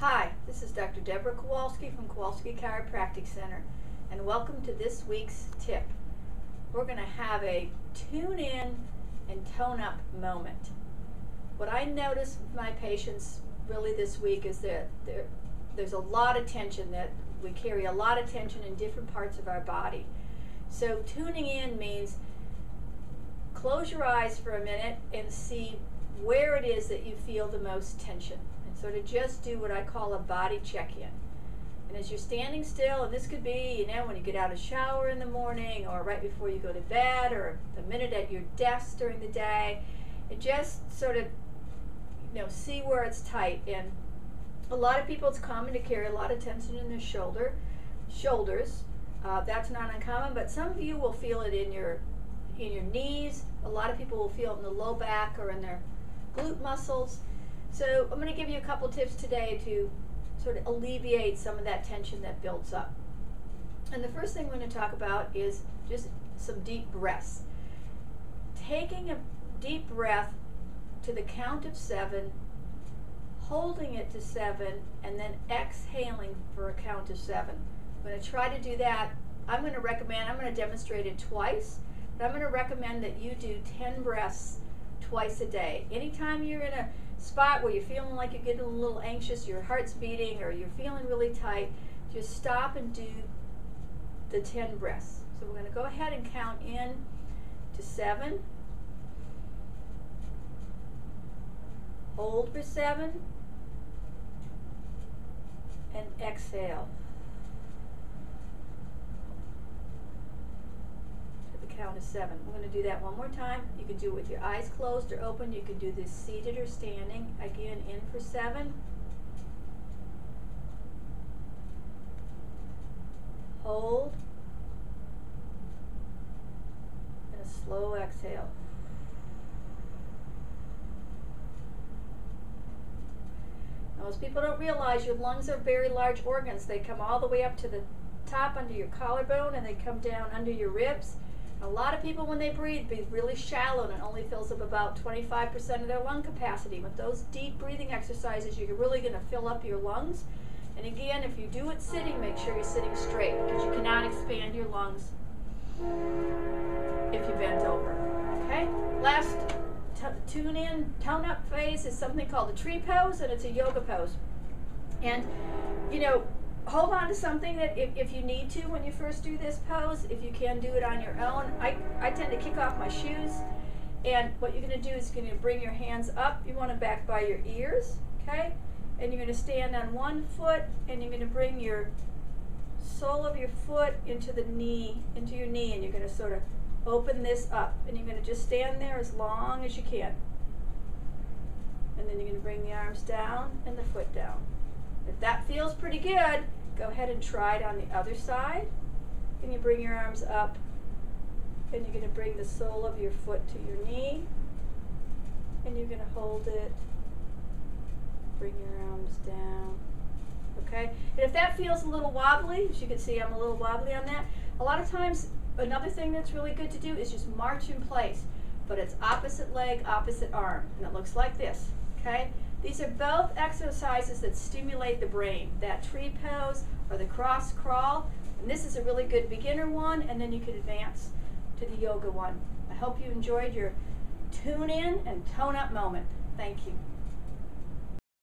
Hi, this is Dr. Deborah Kowalski from Kowalski Chiropractic Center, and welcome to this week's tip. We're going to have a tune in and tone up moment. What I notice with my patients really this week is that there's a lot of tension, that we carry a lot of tension in different parts of our body. So tuning in means close your eyes for a minute and see where it is that you feel the most tension. And sort of just do what I call a body check-in. And as you're standing still, and this could be, when you get out of the shower in the morning, or right before you go to bed, or a minute at your desk during the day, and just sort of, see where it's tight. And a lot of people, it's common to carry a lot of tension in their shoulders. That's not uncommon, but some of you will feel it in your knees. A lot of people will feel it in the low back or in their glute muscles. So I'm going to give you a couple tips today to sort of alleviate some of that tension that builds up. And the first thing we're going to talk about is just some deep breaths. Taking a deep breath to the count of 7, holding it to 7, and then exhaling for a count of 7. I'm going to try to do that. I'm going to demonstrate it twice, but I'm going to recommend that you do 10 breaths twice a day. Anytime you're in a spot where you're feeling like you're getting a little anxious, your heart's beating, or you're feeling really tight, just stop and do the 10 breaths. So we're going to go ahead and count in to 7. Hold for 7. And exhale. Count of 7. We're going to do that one more time. You can do it with your eyes closed or open. You can do this seated or standing. Again, in for 7. Hold. And a slow exhale. Now, most people don't realize your lungs are very large organs. They come all the way up to the top under your collarbone, and they come down under your ribs. A lot of people, when they breathe really shallow, and it only fills up about 25% of their lung capacity. With those deep breathing exercises, you're really going to fill up your lungs. And again, if you do it sitting, make sure you're sitting straight, because you cannot expand your lungs if you bend over. Okay? Last tune in, tone up phase is something called the tree pose, and it's a yoga pose. And, hold on to something that if you need to when you first do this pose. If you can do it on your own, I tend to kick off my shoes, and what you're going to do is you're going to bring your hands up. You want them back by your ears, okay? And you're going to stand on one foot, and you're going to bring your sole of your foot into your knee, and you're going to sort of open this up, and you're going to just stand there as long as you can. And then you're going to bring the arms down and the foot down. If that feels pretty good, go ahead and try it on the other side. And you bring your arms up, and you're going to bring the sole of your foot to your knee, and you're going to hold it. Bring your arms down. Okay? And if that feels a little wobbly, as you can see, I'm a little wobbly on that. A lot of times, another thing that's really good to do is just march in place. But it's opposite leg, opposite arm. And it looks like this. Okay? These are both exercises that stimulate the brain, that tree pose or the cross crawl. And this is a really good beginner one, and then you can advance to the yoga one. I hope you enjoyed your tune in and tone up moment. Thank you.